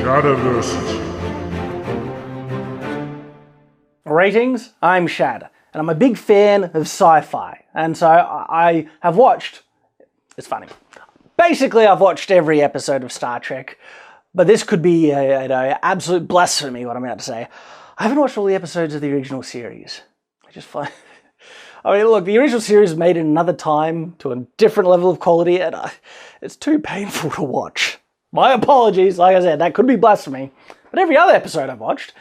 Shadiversity. Ratings, I'm Shad, and I'm a big fan of sci-fi, and so I have watched, it's funny, basically I've watched every episode of Star Trek, but this could be absolute blasphemy, what I'm about to say. I haven't watched all the episodes of the original series. I just find, I mean, look, the original series was made in another time, to a different level of quality, and it's too painful to watch. My apologies, like I said, that could be blasphemy, but every other episode I've watched,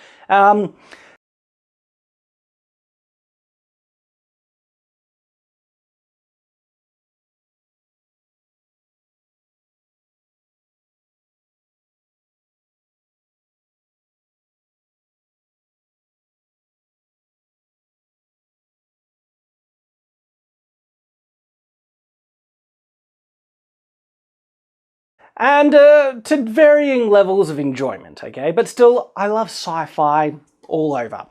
and to varying levels of enjoyment, okay? But still, I love sci-fi all over.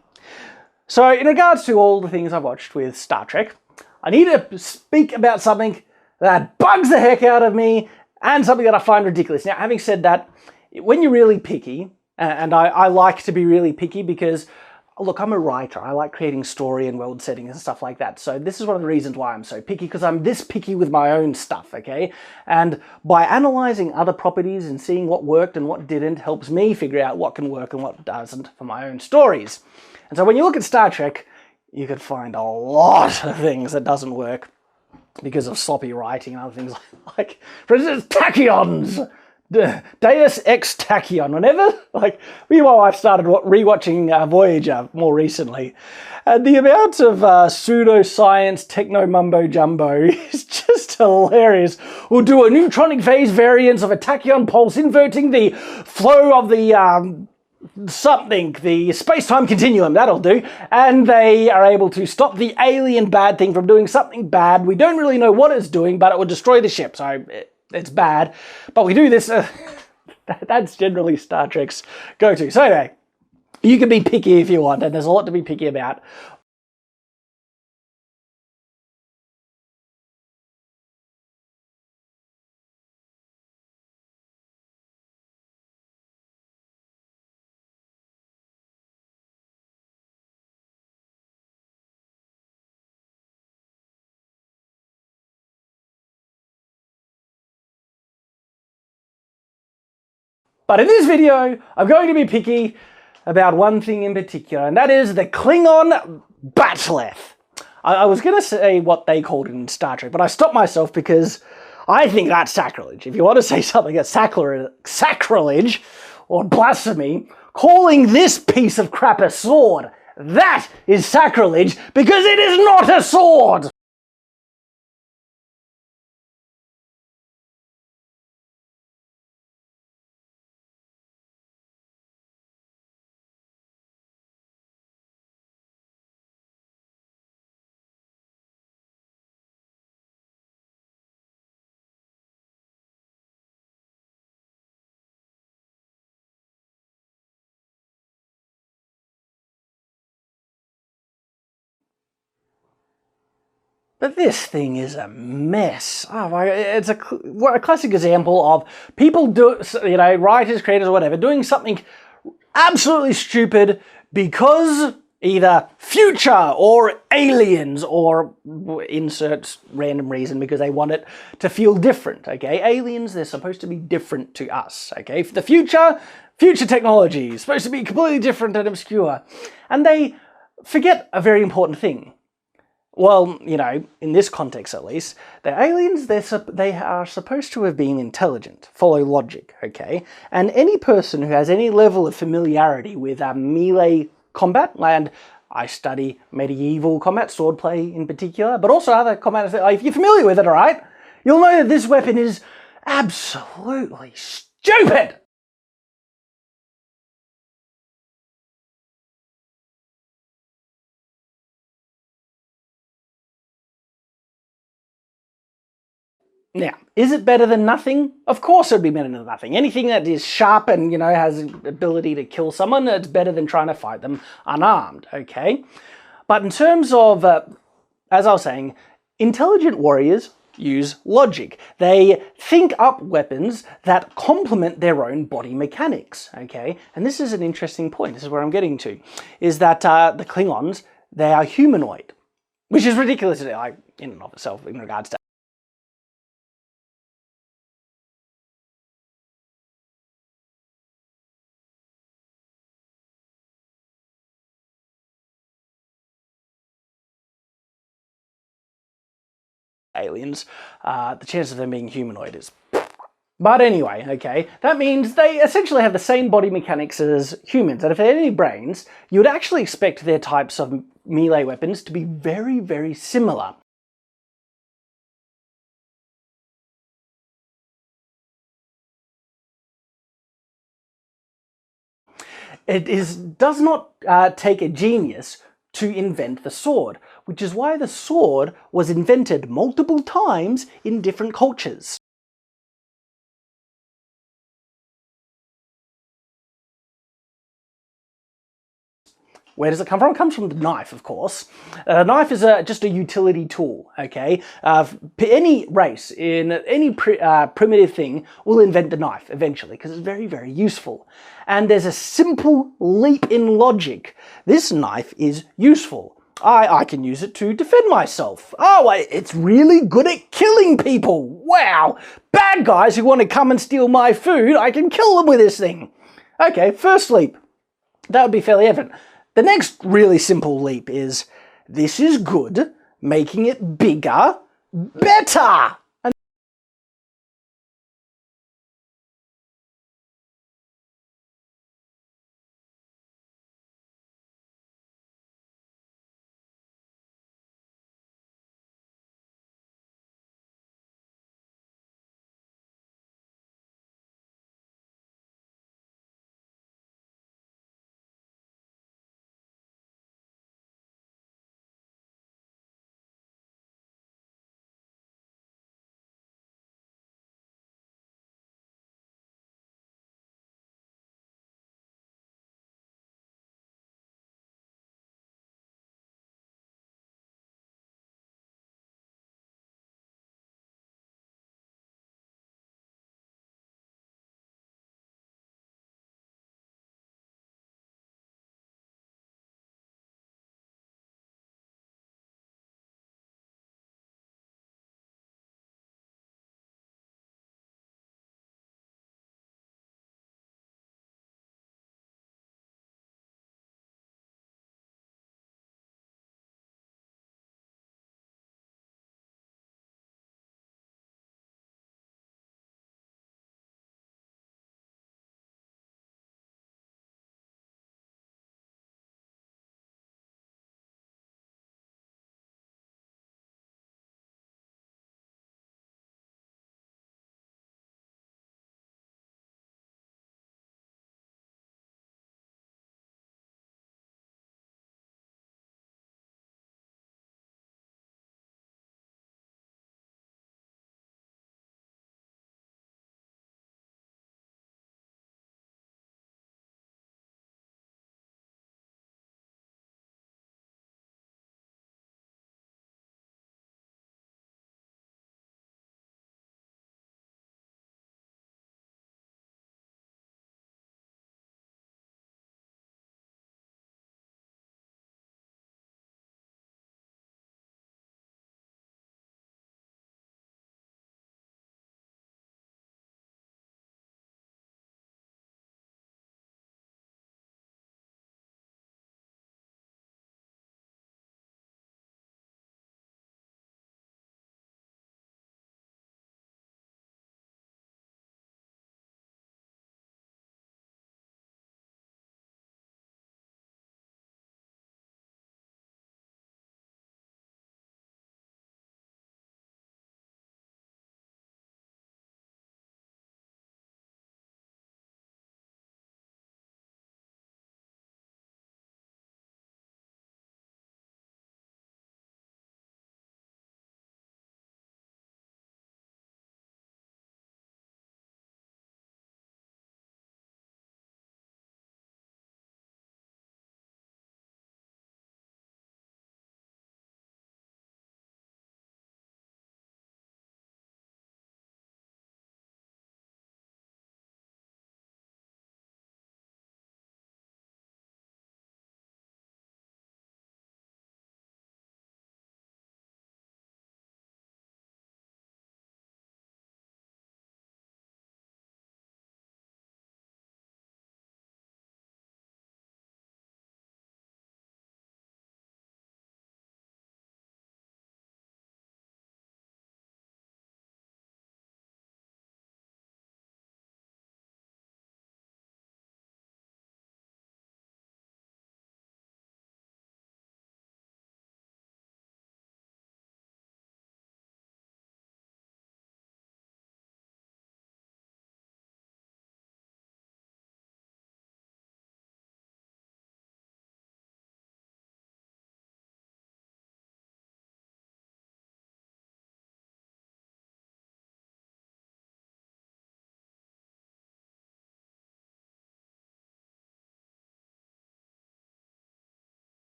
So in regards to all the things I've watched with Star Trek, I need to speak about something that bugs the heck out of me and something that I find ridiculous. Now, having said that, when you're really picky, and I like to be really picky because, look, I'm a writer. I like creating story and world settings and stuff like that. So this is one of the reasons why I'm so picky, because I'm this picky with my own stuff, okay? And by analysing other properties and seeing what worked and what didn't helps me figure out what can work and what doesn't for my own stories. And so when you look at Star Trek, you could find a lot of things that doesn't work because of sloppy writing and other things like for instance, tachyons! Deus Ex Tachyon. Whenever, like, me and my wife started rewatching Voyager more recently, and the amount of pseudoscience, techno mumbo jumbo is just hilarious. We'll do a neutronic phase variance of a tachyon pulse, inverting the flow of the the space-time continuum. That'll do, and they are able to stop the alien bad thing from doing something bad. We don't really know what it's doing, but it would destroy the ship. So. It's bad, but we do this, that's generally Star Trek's go-to. So anyway, you can be picky if you want, and there's a lot to be picky about. But in this video, I'm going to be picky about one thing in particular, and that is the Klingon Bat'leth. I was going to say what they called it in Star Trek, but I stopped myself because I think that's sacrilege. If you want to say something that's sacrilege or blasphemy, calling this piece of crap a sword, that is sacrilege because it is not a sword! But this thing is a mess. Oh my God, it's a classic example of people writers, creators, or whatever, doing something absolutely stupid because either future or aliens or insert random reason because they want it to feel different, okay? Aliens, they're supposed to be different to us, okay? For the future technology is supposed to be completely different and obscure. And they forget a very important thing. Well, you know, in this context at least, the aliens, they are supposed to have been intelligent, follow logic, okay? And any person who has any level of familiarity with melee combat, and I study medieval combat, swordplay in particular, but also other combat, if you're familiar with it, all right, you'll know that this weapon is absolutely stupid! Now, is it better than nothing? Of course it would be better than nothing. Anything that is sharp and, you know, has the ability to kill someone, it's better than trying to fight them unarmed, okay? But in terms of, as I was saying, intelligent warriors use logic. They think up weapons that complement their own body mechanics, okay? And this is an interesting point, this is where I'm getting to, is that the Klingons, they are humanoid, which is ridiculous like, in and of itself in regards to aliens. The chance of them being humanoid is... But anyway, okay, that means they essentially have the same body mechanics as humans, and if they had any brains, you would actually expect their types of melee weapons to be very, very similar. Does not take a genius to invent the sword, which is why the sword was invented multiple times in different cultures. Where does it come from? It comes from the knife, of course. A knife is just a utility tool, okay? Any race in any primitive thing will invent the knife eventually because it's very, very useful. And there's a simple leap in logic. This knife is useful. I can use it to defend myself. Oh, it's really good at killing people. Wow! Bad guys who want to come and steal my food, I can kill them with this thing. Okay, first leap. That would be fairly evident. The next really simple leap is, this is good, making it bigger, better!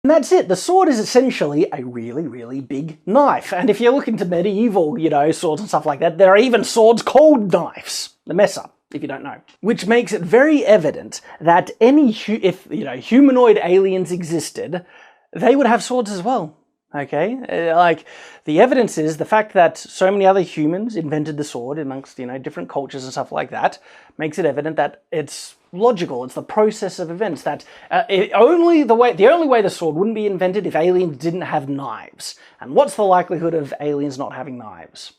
And that's it. The sword is essentially a really, really big knife. And if you look into medieval, swords and stuff like that, there are even swords called knives. The messer, if you don't know. Which makes it very evident that if humanoid aliens existed, they would have swords as well. Okay, like the evidence is the fact that so many other humans invented the sword amongst different cultures and stuff like that makes it evident that it's logical. It's the process of events that the only way the sword wouldn't be invented if aliens didn't have knives. And what's the likelihood of aliens not having knives?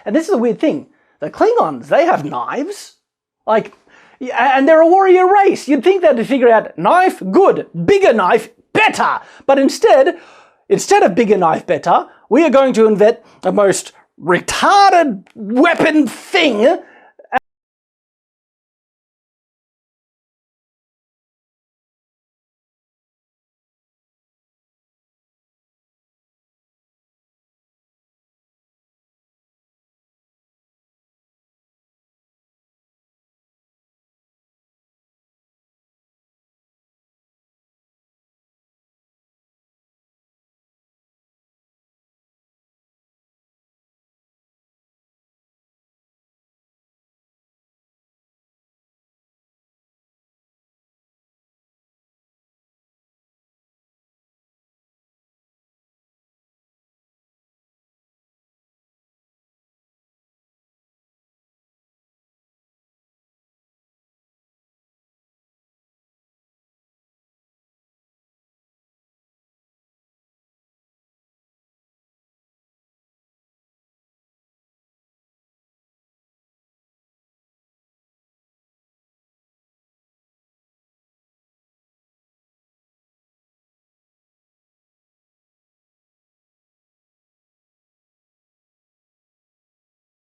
And this is the weird thing: the Klingons, they have knives, and they're a warrior race. You'd think they'd figure out knife, good, bigger knife, better, but instead of bigger knife better, we are going to invent the most retarded weapon thing.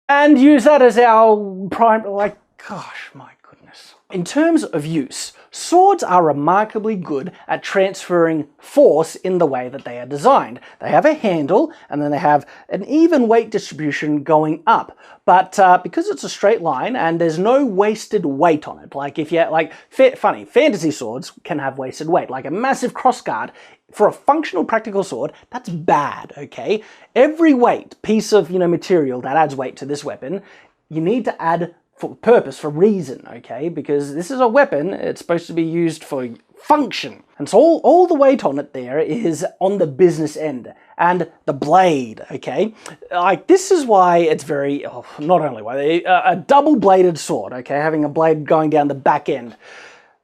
And use that as our prime, gosh, my goodness. In terms of use, swords are remarkably good at transferring force in the way that they are designed. They have a handle, and then they have an even weight distribution going up. But because it's a straight line and there's no wasted weight on it, fantasy swords can have wasted weight, like a massive crossguard. For a functional practical sword, that's bad, okay? Every piece of material that adds weight to this weapon, you need to add for purpose, for reason, okay? Because this is a weapon, it's supposed to be used for function. And so all the weight on it there is on the business end. And the blade, okay? This is why it's not only why, a double-bladed sword, okay? Having a blade going down the back end.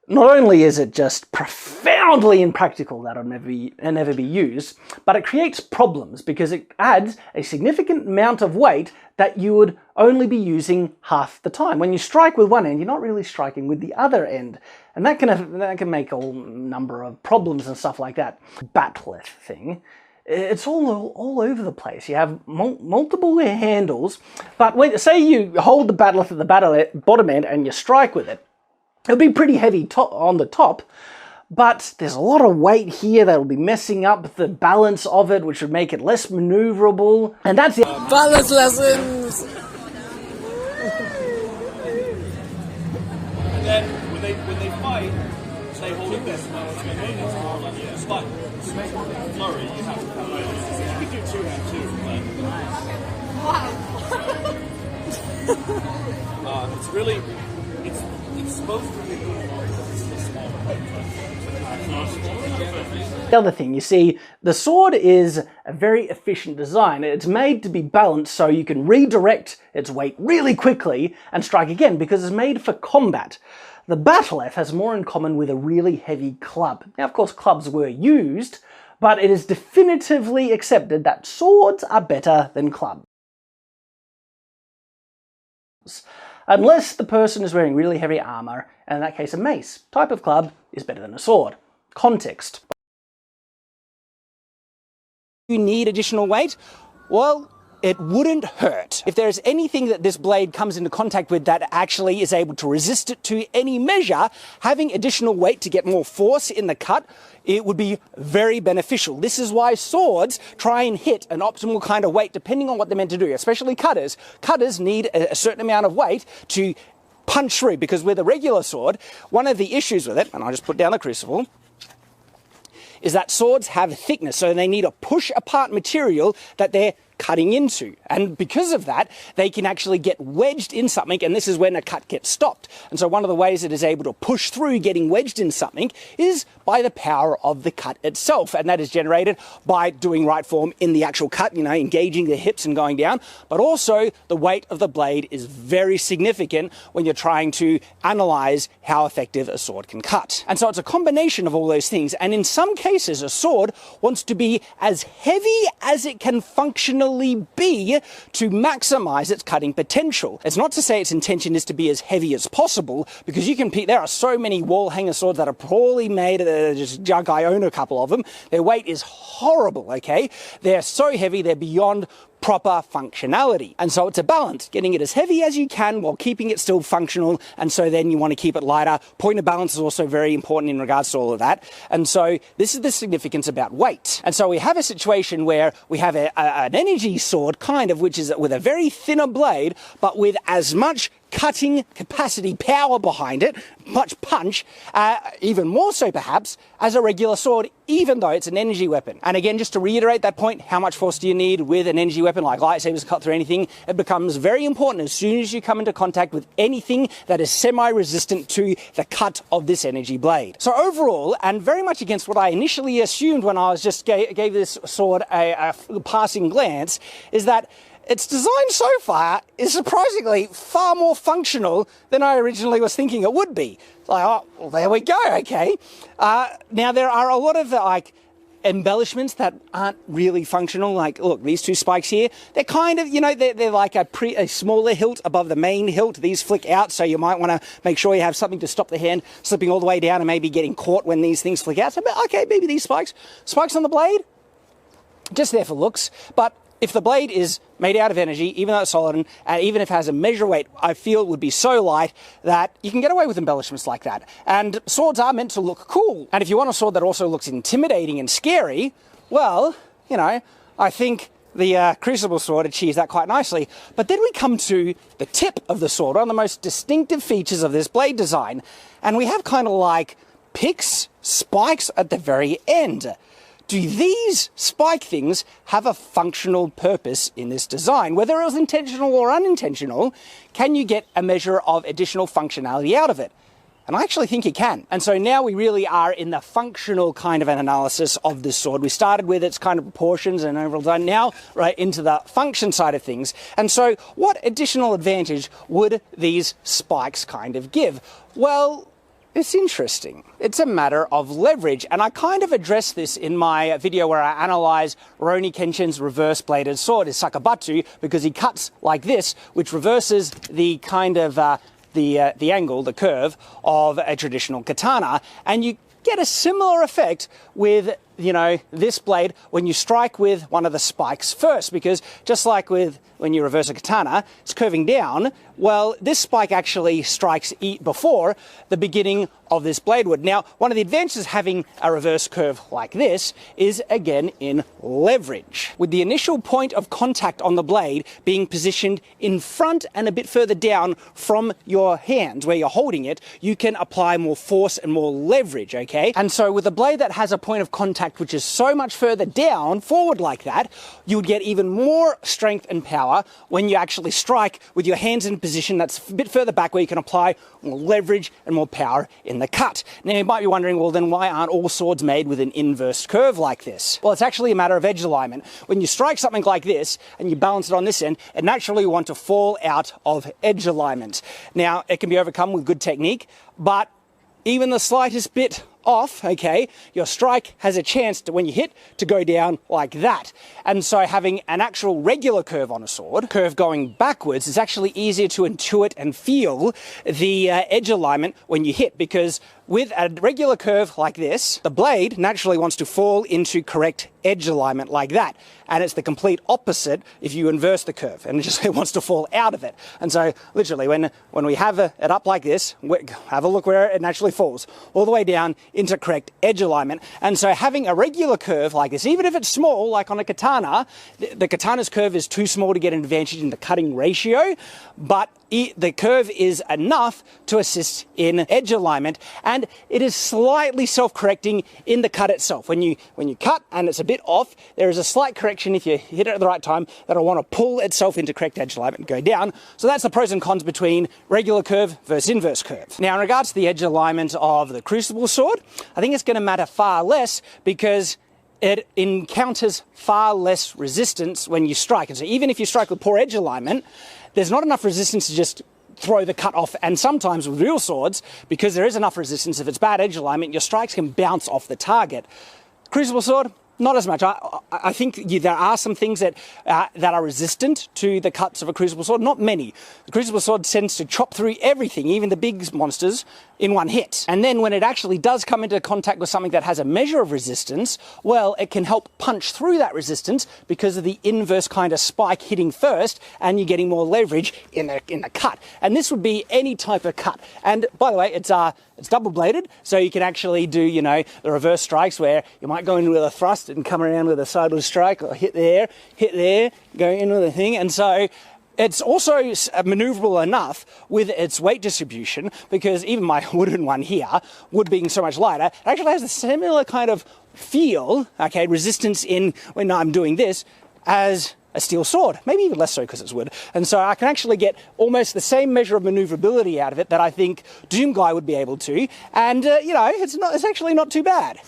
Not only is it just profoundly impractical, that'll never be used, but it creates problems because it adds a significant amount of weight that you would only be using half the time. When you strike with one end, you're not really striking with the other end. And that can make a number of problems and stuff like that. Bat'leth thing. It's all over the place. You have multiple handles, but say you hold the bat'leth at the bottom end and you strike with it. It'll be pretty heavy on the top, but there's a lot of weight here that'll be messing up the balance of it, which would make it less maneuverable. And that's it. Balance lessons! And then when they fight, they hold it this way. It's like flurry. You have to you could do 2 and 2, but wow. It's really it's supposed to be the other thing, you see, the sword is a very efficient design. It's made to be balanced so you can redirect its weight really quickly and strike again because it's made for combat. The bat'leth has more in common with a really heavy club. Now, of course, clubs were used, but it is definitively accepted that swords are better than clubs. Unless the person is wearing really heavy armor, and in that case a mace. Type of club is better than a sword. Context. You need additional weight? Well, it wouldn't hurt. If there's anything that this blade comes into contact with that actually is able to resist it to any measure, having additional weight to get more force in the cut, it would be very beneficial. This is why swords try and hit an optimal kind of weight depending on what they're meant to do, especially cutters. Cutters need a certain amount of weight to punch through, because with a regular sword, one of the issues with it, and I'll just put down the crucible, is that swords have thickness, so they need a push apart material that they're cutting into. And because of that, they can actually get wedged in something, and this is when a cut gets stopped. And so one of the ways it is able to push through getting wedged in something is by the power of the cut itself. And that is generated by doing right form in the actual cut, you know, engaging the hips and going down. But also the weight of the blade is very significant when you're trying to analyze how effective a sword can cut. And so it's a combination of all those things. And in some cases, a sword wants to be as heavy as it can functionally be to maximize its cutting potential. It's not to say its intention is to be as heavy as possible, because you can there are so many wall hanger swords that are poorly made, just junk. I own a couple of them. Their weight is horrible, okay? They're so heavy, they're beyond proper functionality. And so it's a balance, getting it as heavy as you can while keeping it still functional. And so then you want to keep it lighter. Point of balance is also very important in regards to all of that. And so this is the significance about weight. And so we have a situation where we have an energy sword, kind of, which is with a very thinner blade, but with as much cutting capacity, power behind it, much punch, even more so perhaps as a regular sword, even though it's an energy weapon. And again, just to reiterate that point, how much force do you need with an energy weapon like lightsabers cut through anything? It becomes very important as soon as you come into contact with anything that is semi-resistant to the cut of this energy blade. So overall, and very much against what I initially assumed when I was just gave this sword a passing glance, is that its design so far is surprisingly far more functional than I originally was thinking it would be. Like, oh, well, there we go, okay. Now, there are a lot of, embellishments that aren't really functional. Like, look, these two spikes here, they're kind of, you know, they're like a smaller hilt above the main hilt. These flick out, so you might want to make sure you have something to stop the hand slipping all the way down and maybe getting caught when these things flick out. So, okay, maybe these spikes on the blade, just there for looks. But if the blade is made out of energy, even though it's solid, and even if it has a measure weight, I feel it would be so light that you can get away with embellishments like that. And swords are meant to look cool. And if you want a sword that also looks intimidating and scary, well, you know, I think the Crucible sword achieves that quite nicely. But then we come to the tip of the sword, one of the most distinctive features of this blade design. And we have kind of like picks, spikes at the very end. Do these spike things have a functional purpose in this design? Whether it was intentional or unintentional, can you get a measure of additional functionality out of it? And I actually think you can. And so now we really are in the functional kind of an analysis of this sword. We started with its kind of proportions and overall design, now right into the function side of things. And so what additional advantage would these spikes kind of give? Well, it's interesting. It's a matter of leverage, and I kind of addressed this in my video where I analyze Rurouni Kenshin's reverse-bladed sword, his Sakabutsu, because he cuts like this, which reverses the kind of the angle, the curve of a traditional katana, and you get a similar effect with, you know, this blade when you strike with one of the spikes first, because just like with when you reverse a katana, it's curving down. Well, this spike actually strikes before the beginning of this blade would. Now, one of the advantages of having a reverse curve like this is, again, in leverage. With the initial point of contact on the blade being positioned in front and a bit further down from your hands where you're holding it, you can apply more force and more leverage, okay? And so with a blade that has a point of contact which is so much further down, forward like that, you would get even more strength and power when you actually strike with your hands in a position that's a bit further back where you can apply more leverage and more power in the cut. Now you might be wondering, well then why aren't all swords made with an inverse curve like this? Well, it's actually a matter of edge alignment. When you strike something like this and you balance it on this end, it naturally want to fall out of edge alignment. Now it can be overcome with good technique, but even the slightest bit off, okay, your strike has a chance to, when you hit, to go down like that. And so having an actual regular curve on a sword, curve going backwards, is actually easier to intuit and feel the edge alignment when you hit, because with a regular curve like this, the blade naturally wants to fall into correct edge alignment like that. And it's the complete opposite if you inverse the curve, and it wants to fall out of it. And so literally when we have it up like this, have a look where it naturally falls, all the way down into correct edge alignment. And so having a regular curve like this, even if it's small, like on a katana, the katana's curve is too small to get an advantage in the cutting ratio, but the curve is enough to assist in edge alignment, and it is slightly self-correcting in the cut itself. When you cut and it's a bit off, there is a slight correction if you hit it at the right time that'll want to pull itself into correct edge alignment and go down. So that's the pros and cons between regular curve versus inverse curve. Now, in regards to the edge alignment of the Crucible sword, I think it's going to matter far less because it encounters far less resistance when you strike. And so even if you strike with poor edge alignment, there's not enough resistance to just throw the cut off. And sometimes with real swords, because there is enough resistance, if it's bad edge alignment, your strikes can bounce off the target. Crucible sword, not as much. I think there are some things that are resistant to the cuts of a Crucible sword. Not many. The Crucible sword tends to chop through everything, even the big monsters, in one hit. And then when it actually does come into contact with something that has a measure of resistance, well, it can help punch through that resistance because of the inverse kind of spike hitting first, and you're getting more leverage in the cut. And this would be any type of cut. And by the way, it's double-bladed, so you can actually do, you know, the reverse strikes where you might go in with a thrust and come around with a sideways strike, or hit there, go in with a thing. And so it's also maneuverable enough with its weight distribution, because even my wooden one here, wood being so much lighter, it actually has a similar kind of feel, okay, resistance in when I'm doing this, as a steel sword, maybe even less so because it's wood. And so I can actually get almost the same measure of maneuverability out of it that I think Doomguy would be able to. And, you know, it's actually not too bad.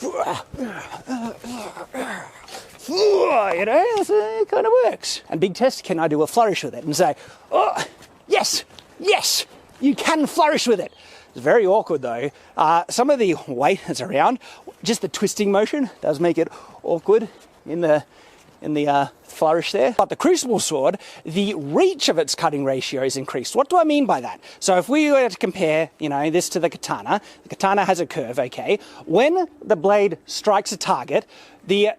You know, it kind of works. And big test, can I do a flourish with it and say, oh, yes, you can flourish with it. It's very awkward though. Some of the weight that's around, just the twisting motion does make it awkward in the flourish there. But the Crucible sword, the reach of its cutting ratio is increased. What do I mean by that? So if we were to compare, you know, this to the katana has a curve, okay? When the blade strikes a target, the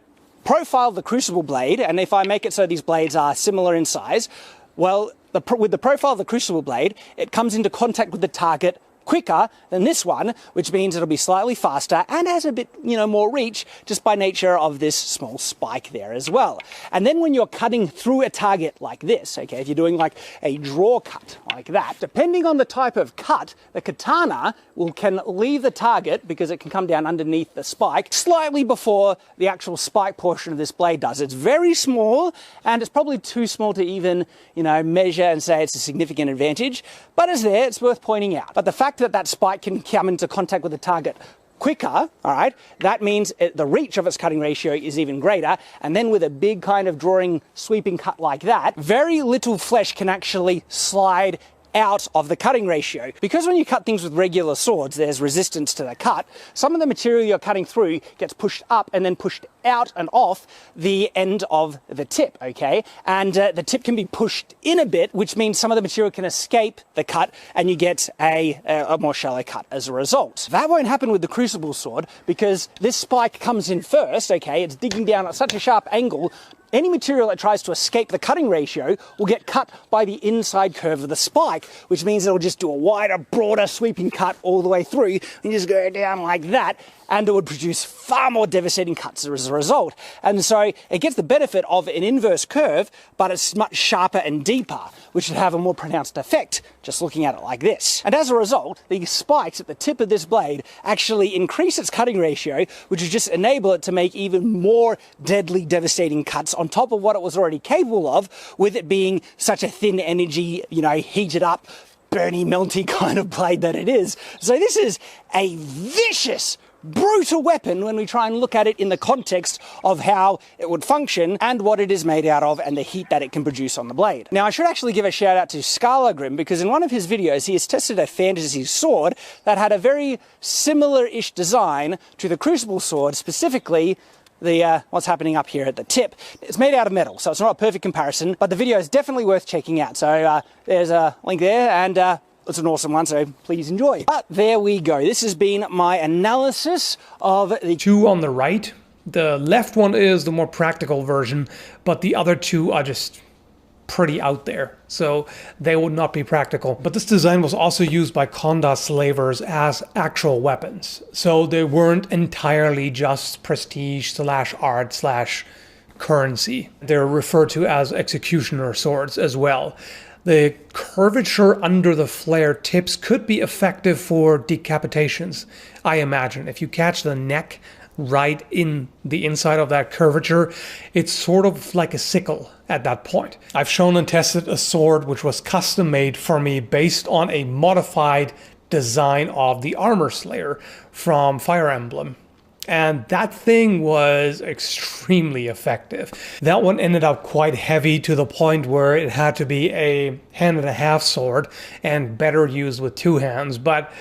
profile of the Crucible blade, and if I make it so these blades are similar in size, well, with the profile of the Crucible blade, it comes into contact with the target quicker than this one, which means it'll be slightly faster and has a bit, you know, more reach just by nature of this small spike there as well. And then when you're cutting through a target like this, okay, if you're doing like a draw cut like that, depending on the type of cut, the katana can leave the target because it can come down underneath the spike slightly before the actual spike portion of this blade does. It's very small, and it's probably too small to even, you know, measure and say it's a significant advantage, but it's there, it's worth pointing out. But the fact that spike can come into contact with the target quicker, all right, that means the reach of its cutting ratio is even greater. And then with a big kind of drawing, sweeping cut like that, very little flesh can actually slide out of the cutting ratio. Because when you cut things with regular swords, there's resistance to the cut. Some of the material you're cutting through gets pushed up and then pushed out and off the end of the tip, okay? And the tip can be pushed in a bit, which means some of the material can escape the cut and you get a more shallow cut as a result. That won't happen with the Crucible sword because this spike comes in first, okay? It's digging down at such a sharp angle. Any material that tries to escape the cutting ratio will get cut by the inside curve of the spike, which means it'll just do a wider, broader, sweeping cut all the way through and just go down like that, and it would produce far more devastating cuts as a result. And so it gets the benefit of an inverse curve, but it's much sharper and deeper, which would have a more pronounced effect just looking at it like this. And as a result, the spikes at the tip of this blade actually increase its cutting ratio, which would just enable it to make even more deadly, devastating cuts on top of what it was already capable of, with it being such a thin energy, you know, heated up, burny, melty kind of blade that it is. So this is a vicious, brutal weapon when we try and look at it in the context of how it would function and what it is made out of and the heat that it can produce on the blade. Now, I should actually give a shout out to Scarlagrim, because in one of his videos he has tested a fantasy sword that had a very similar-ish design to the Crucible sword, specifically the what's happening up here at the tip. It's made out of metal, so it's not a perfect comparison, but the video is definitely worth checking out. So there's a link there, and it's an awesome one, so please enjoy. But there we go. This has been my analysis of the two on the right. The left one is the more practical version, but the other two are just pretty out there, so they would not be practical. But this design was also used by Konda slavers as actual weapons, so they weren't entirely just prestige slash art slash currency. They're referred to as executioner swords as well. the curvature under the flare tips could be effective for decapitations, I imagine. If you catch the neck right in the inside of that curvature, it's sort of like a sickle at that point. I've shown and tested a sword which was custom made for me based on a modified design of the Armor Slayer from Fire Emblem. And that thing was extremely effective. That one ended up quite heavy to the point where it had to be a hand-and-a-half sword and better used with two hands. But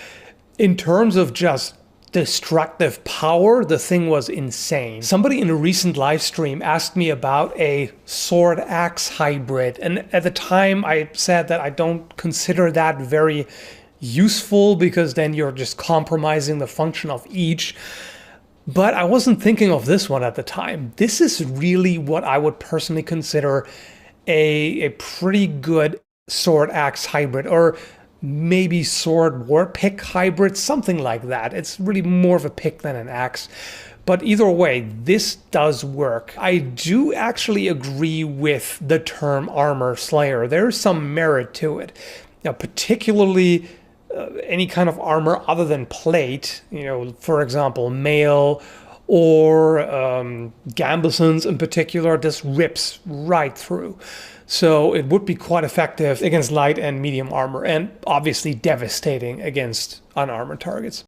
in terms of just destructive power, the thing was insane. Somebody in a recent live stream asked me about a sword axe hybrid, and at the time I said that I don't consider that very useful because then you're just compromising the function of each. But I wasn't thinking of this one at the time. This is really what I would personally consider a pretty good sword axe hybrid, or maybe sword war pick hybrid, something like that. It's really more of a pick than an axe. But either way, this does work. I do actually agree with the term Armor Slayer. There's some merit to it. Now, particularly any kind of armor other than plate, for example, mail or gambesons in particular, this rips right through. So it would be quite effective against light and medium armor, and obviously devastating against unarmored targets.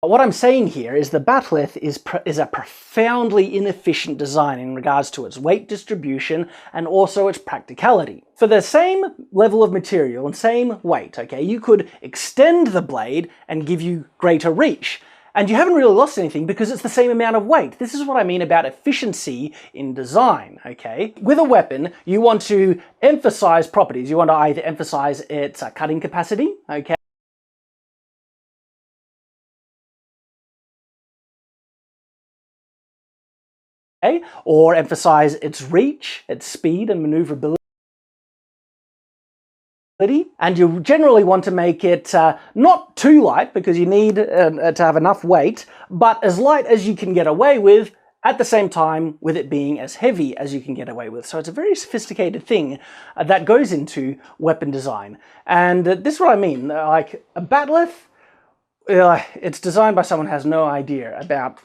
What I'm saying here is the bat'leth is a profoundly inefficient design in regards to its weight distribution and also its practicality. For the same level of material and same weight, okay, you could extend the blade and give you greater reach. And you haven't really lost anything because it's the same amount of weight. This is what I mean about efficiency in design, okay? With a weapon, you want to emphasize properties. You want to either emphasize its cutting capacity, okay? Or emphasize its reach, its speed and maneuverability. And you generally want to make it not too light because you need to have enough weight, but as light as you can get away with, at the same time with it being as heavy as you can get away with. So it's a very sophisticated thing that goes into weapon design. And this is what I mean, like a bat'leth, it's designed by someone who has no idea about,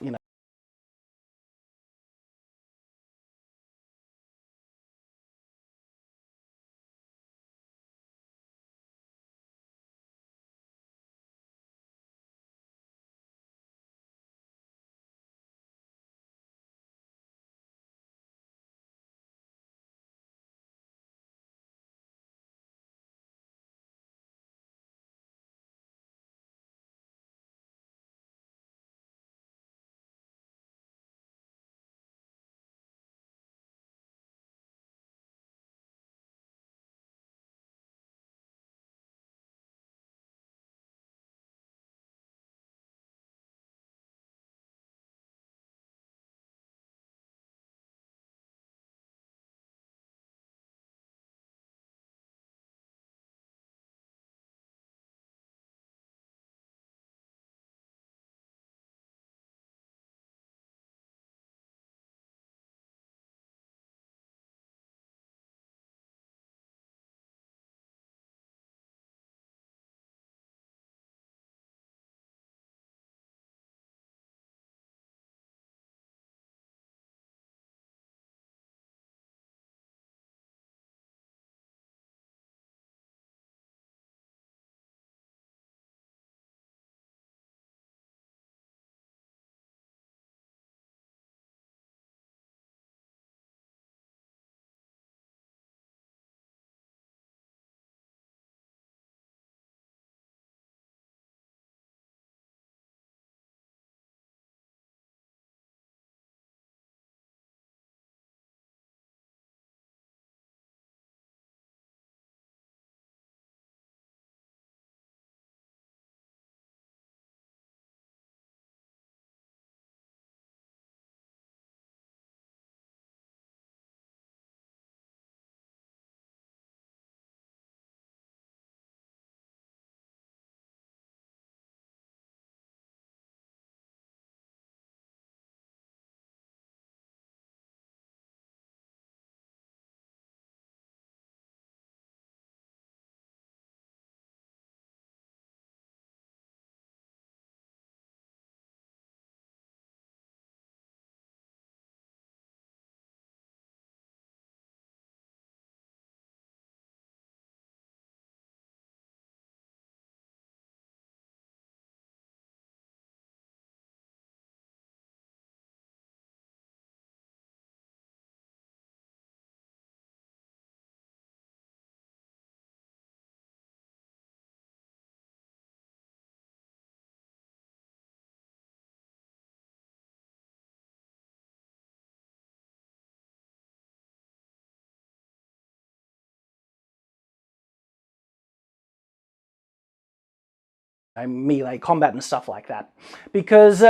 melee combat and stuff like that, because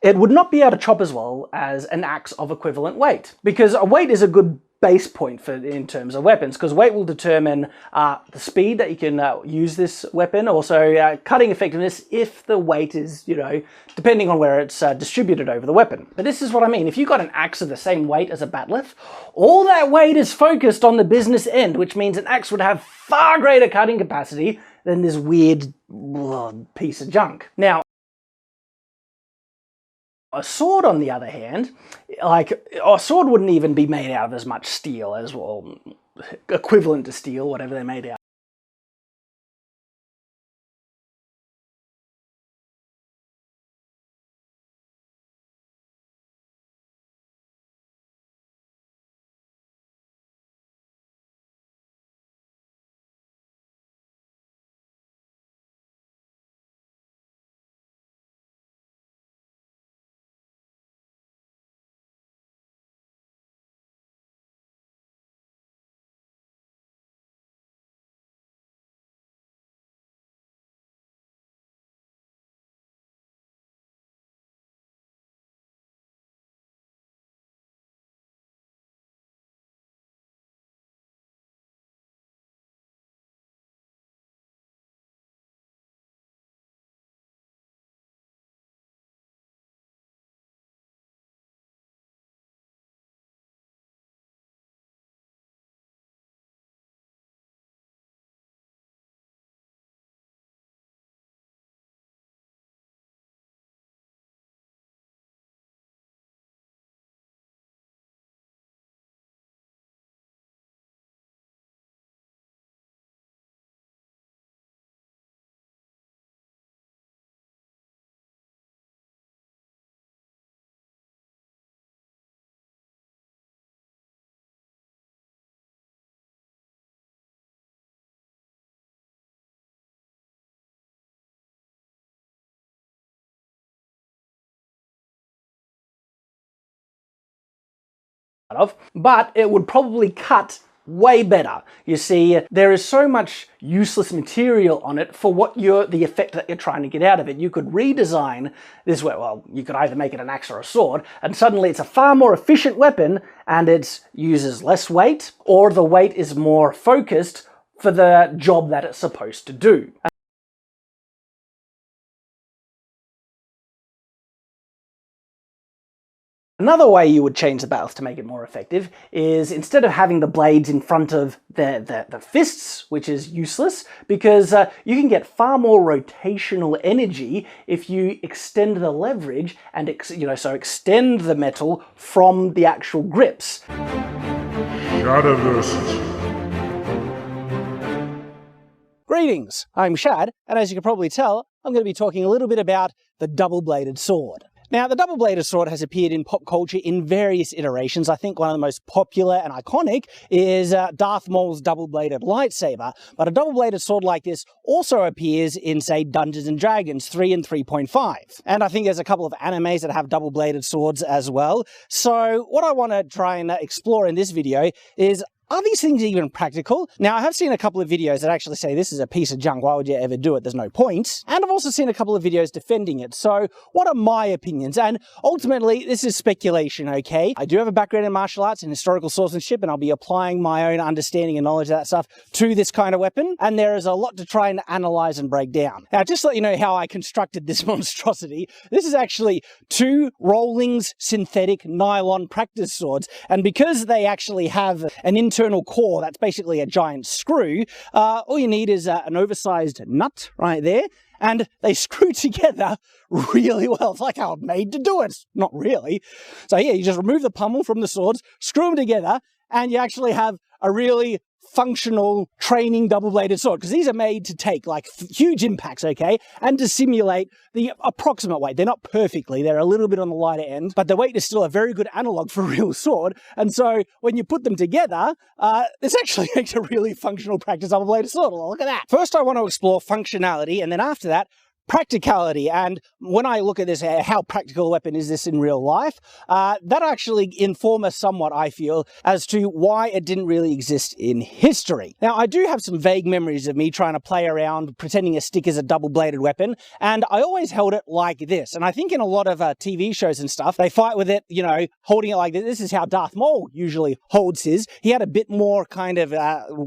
it would not be able to chop as well as an axe of equivalent weight, because a weight is a good base point for in terms of weapons, because weight will determine the speed that you can use this weapon, also cutting effectiveness if the weight is, you know, depending on where it's distributed over the weapon. But this is what I mean. If you've got an axe of the same weight as a bat'leth, all that weight is focused on the business end, which means an axe would have far greater cutting capacity than this weird piece of junk. Now, a sword, on the other hand, like, a sword wouldn't even be made out of as much steel as, well, equivalent to steel, whatever they're made out. But it would probably cut way better. You see, there is so much useless material on it for what the effect that you're trying to get out of it. You could redesign this way. Well, you could either make it an axe or a sword, and suddenly it's a far more efficient weapon, and it uses less weight, or the weight is more focused for the job that it's supposed to do. Another way you would change the bat'leth to make it more effective is, instead of having the blades in front of the fists, which is useless, because you can get far more rotational energy if you extend the leverage and extend the metal from the actual grips. Shadiversity. Greetings, I'm Shad, and as you can probably tell, I'm going to be talking a little bit about the double-bladed sword. Now, the double-bladed sword has appeared in pop culture in various iterations. I think one of the most popular and iconic is Darth Maul's double-bladed lightsaber, but a double-bladed sword like this also appears in, say, Dungeons & Dragons 3 and 3.5. And I think there's a couple of animes that have double-bladed swords as well. So what I want to try and explore in this video is, are these things even practical? Now, I have seen a couple of videos that actually say this is a piece of junk, why would you ever do it, there's no point. And I've also seen a couple of videos defending it. So what are my opinions? And ultimately, this is speculation, okay? I do have a background in martial arts and historical swordsmanship, and I'll be applying my own understanding and knowledge of that stuff to this kind of weapon. And there is a lot to try and analyze and break down. Now, just to let you know how I constructed this monstrosity, this is actually 2 Rollings synthetic nylon practice swords. And because they actually have an internal core that's basically a giant screw, all you need is an oversized nut right there, and they screw together really well. It's like how I'm made to do it. Not really. So yeah, you just remove the pommel from the swords, screw them together, and you actually have a really functional training double-bladed sword, because these are made to take like huge impacts, okay, and to simulate the approximate weight. They're not perfectly, they're a little bit on the lighter end, but the weight is still a very good analog for a real sword. And so when you put them together, this actually makes a really functional practice double-bladed sword. Well, look at that. First, I want to explore functionality, and then after that, practicality. And when I look at this, how practical a weapon is this in real life, that actually informs us somewhat, I feel, as to why it didn't really exist in history. Now, I do have some vague memories of me trying to play around pretending a stick is a double-bladed weapon, and I always held it like this. And I think in a lot of TV shows and stuff, they fight with it, you know, holding it like this. This is how Darth Maul usually holds his. He had a bit more kind of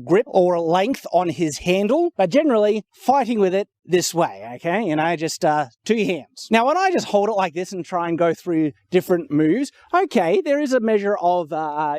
grip or length on his handle, but generally fighting with it this way, okay? You know, just 2 hands. Now, when I just hold it like this and try and go through different moves, okay, there is a measure of,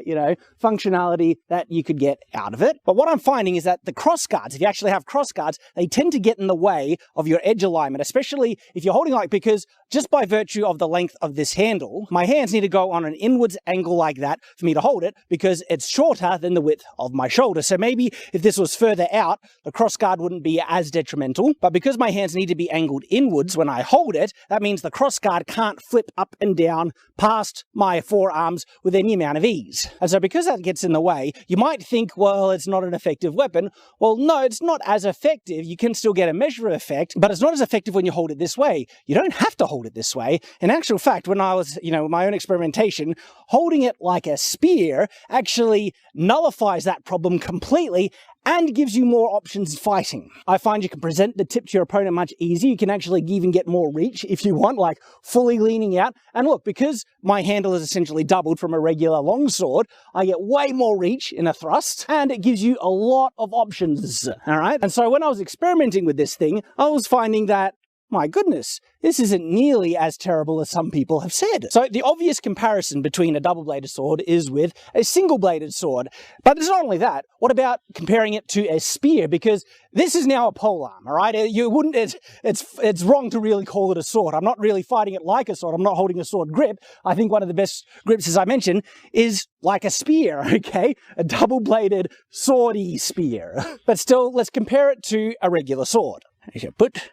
you know, functionality that you could get out of it. But what I'm finding is that the cross guards, if you actually have cross guards, they tend to get in the way of your edge alignment, especially if you're holding like, because just by virtue of the length of this handle, my hands need to go on an inwards angle like that for me to hold it, because it's shorter than the width of my shoulder. So maybe if this was further out, the cross guard wouldn't be as detrimental, but because my hands need to be angled inwards when I hold it, that means the cross guard can't flip up and down past my forearms with any amount of ease. And so because that gets in the way, you might think, well, it's not an effective weapon. Well, no, it's not as effective. You can still get a measure of effect, but it's not as effective when you hold it this way. You don't have to hold it this way. In actual fact, when I was, you know, my own experimentation, holding it like a spear actually nullifies that problem completely and gives you more options fighting. I find you can present the tip to your opponent much easier. You can actually even get more reach if you want, like fully leaning out. And look, because my handle is essentially doubled from a regular longsword, I get way more reach in a thrust, and it gives you a lot of options, all right? And so when I was experimenting with this thing, I was finding that, my goodness, this isn't nearly as terrible as some people have said. So the obvious comparison between a double-bladed sword is with a single-bladed sword. But it's not only that. What about comparing it to a spear? Because this is now a polearm, all right? You wouldn't, it's wrong to really call it a sword. I'm not really fighting it like a sword. I'm not holding a sword grip. I think one of the best grips, as I mentioned, is like a spear, okay? A double-bladed swordy spear. But still, let's compare it to a regular sword. As you put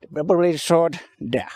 the double-bladed sword there.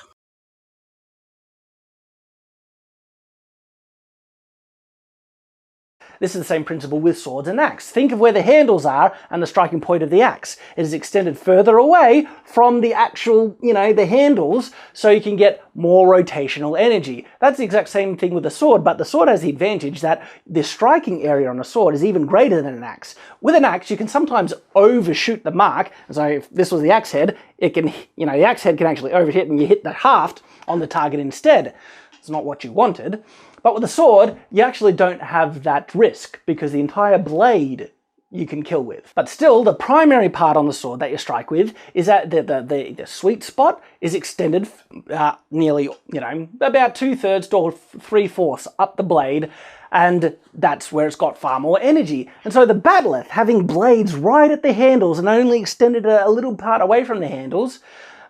This is the same principle with swords and axe. Think of where the handles are and the striking point of the axe. It is extended further away from the actual, you know, the handles, so you can get more rotational energy. That's the exact same thing with the sword, but the sword has the advantage that the striking area on a sword is even greater than an axe. With an axe, you can sometimes overshoot the mark. So if this was the axe head, it can, you know, the axe head can actually overhit and you hit the haft on the target instead. It's not what you wanted. But with a sword, you actually don't have that risk because the entire blade you can kill with. But still, the primary part on the sword that you strike with is that the sweet spot is extended nearly, you know, about 2/3 to 3/4 up the blade, and that's where it's got far more energy. And so the bat'leth, having blades right at the handles and only extended a little part away from the handles,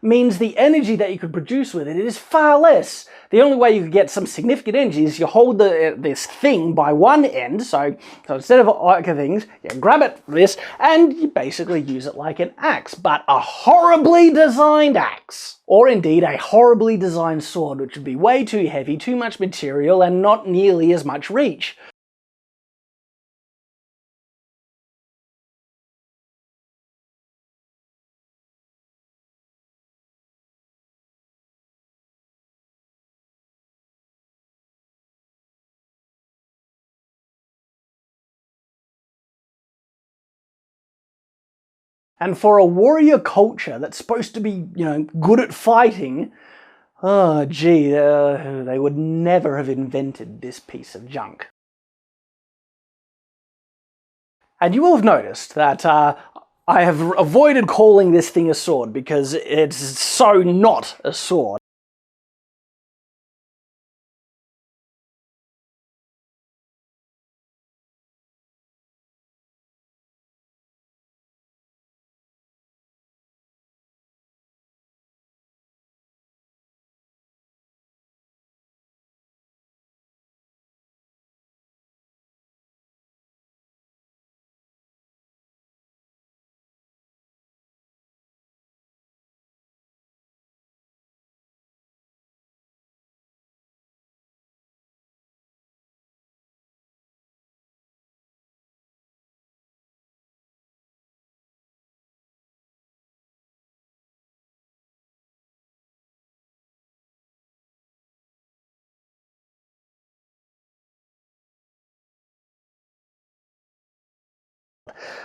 means the energy that you could produce with it is far less. The only way you could get some significant energy is you hold this thing by one end, so instead of like things, you grab it this, and you basically use it like an axe, but a horribly designed axe. Or indeed a horribly designed sword, which would be way too heavy, too much material, and not nearly as much reach. And for a warrior culture that's supposed to be, you know, good at fighting, oh gee, they would never have invented this piece of junk. And you will have noticed that I have avoided calling this thing a sword because it's so not a sword.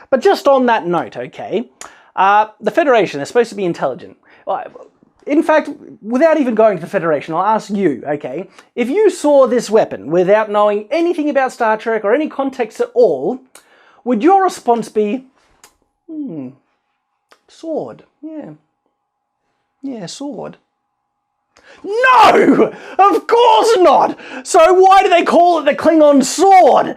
But just on that note, okay, the Federation is supposed to be intelligent. In fact, without even going to the Federation, I'll ask you, okay, if you saw this weapon without knowing anything about Star Trek or any context at all, would your response be, sword, yeah, sword? No! Of course not! So why do they call it the Klingon sword?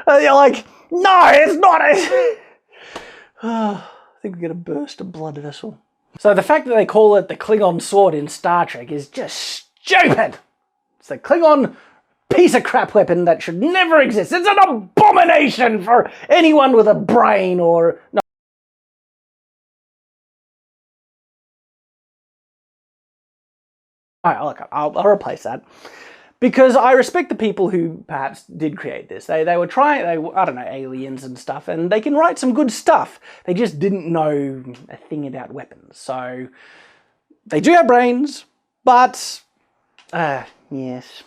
You're like, no, it's not. I think we're going to burst a blood vessel. So the fact that they call it the Klingon sword in Star Trek is just stupid. It's the Klingon piece of crap weapon that should never exist. It's an abomination for anyone with a brain or... No. Alright, look, I'll replace that. Because I respect the people who perhaps did create this. They were trying, I don't know, aliens and stuff, and they can write some good stuff. They just didn't know a thing about weapons. So, they do have brains, but, yes,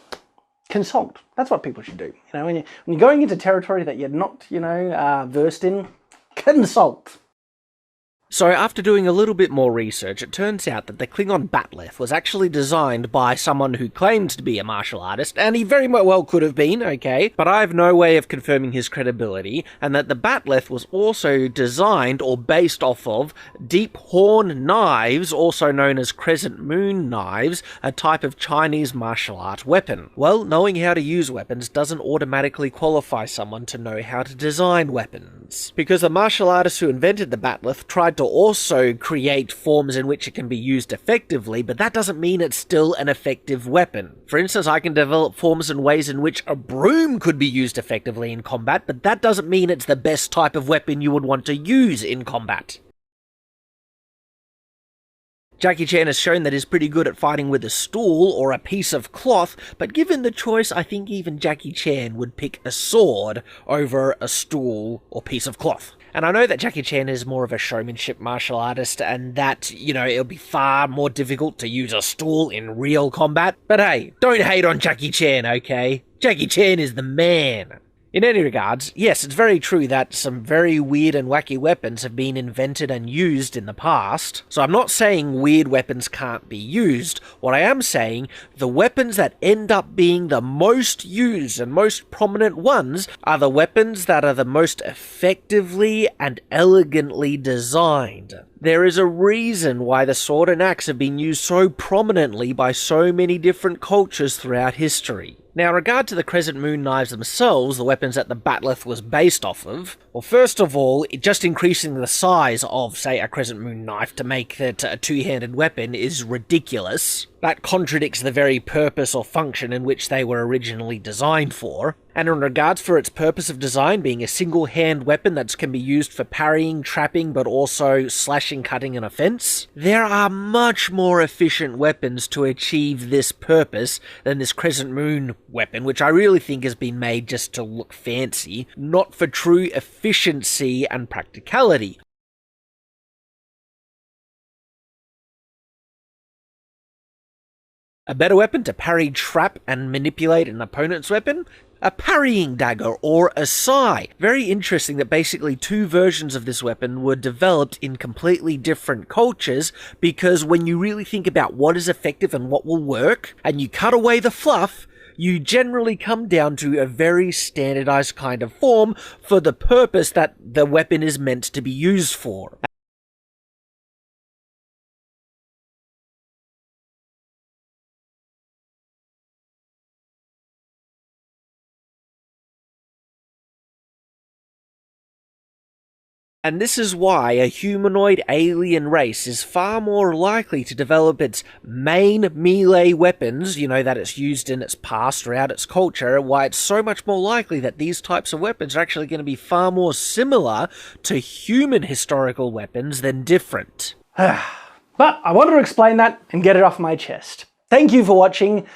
consult. That's what people should do. You know, when you're going into territory that you're not, versed in, consult. So after doing a little bit more research, it turns out that the Klingon bat'leth was actually designed by someone who claimed to be a martial artist, and he very well could have been, okay, but I have no way of confirming his credibility, and that the bat'leth was also designed or based off of deep horn knives, also known as crescent moon knives, a type of Chinese martial art weapon. Well, knowing how to use weapons doesn't automatically qualify someone to know how to design weapons, because the martial artist who invented the bat'leth tried to also create forms in which it can be used effectively, but that doesn't mean it's still an effective weapon. For instance, I can develop forms and ways in which a broom could be used effectively in combat, but that doesn't mean it's the best type of weapon you would want to use in combat. Jackie Chan has shown that he's pretty good at fighting with a stool or a piece of cloth, but given the choice, I think even Jackie Chan would pick a sword over a stool or piece of cloth. And I know that Jackie Chan is more of a showmanship martial artist, and that, it'll be far more difficult to use a stool in real combat. But hey, don't hate on Jackie Chan, okay? Jackie Chan is the man. In any regards, yes, it's very true that some very weird and wacky weapons have been invented and used in the past. So I'm not saying weird weapons can't be used. What I am saying, the weapons that end up being the most used and most prominent ones are the weapons that are the most effectively and elegantly designed. There is a reason why the sword and axe have been used so prominently by so many different cultures throughout history. Now, in regard to the Crescent Moon knives themselves, the weapons that the bat'leth was based off of, well, first of all, just increasing the size of, say, a Crescent Moon knife to make it a two-handed weapon is ridiculous. That contradicts the very purpose or function in which they were originally designed for. And in regards for its purpose of design being a single-hand weapon that can be used for parrying, trapping, but also slashing, cutting, and offense, there are much more efficient weapons to achieve this purpose than this Crescent Moon weapon, which I really think has been made just to look fancy, not for true efficiency and practicality. A better weapon to parry, trap, and manipulate an opponent's weapon? A parrying dagger or a sai. Very interesting that basically two versions of this weapon were developed in completely different cultures, because when you really think about what is effective and what will work, and you cut away the fluff, you generally come down to a very standardized kind of form for the purpose that the weapon is meant to be used for. And this is why a humanoid alien race is far more likely to develop its main melee weapons, that it's used in its past throughout its culture, why it's so much more likely that these types of weapons are actually going to be far more similar to human historical weapons than different. But I wanted to explain that and get it off my chest. Thank you for watching.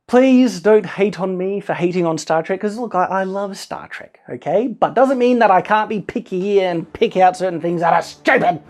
Please don't hate on me for hating on Star Trek, because look, I love Star Trek, okay? But doesn't mean that I can't be picky and pick out certain things that are stupid.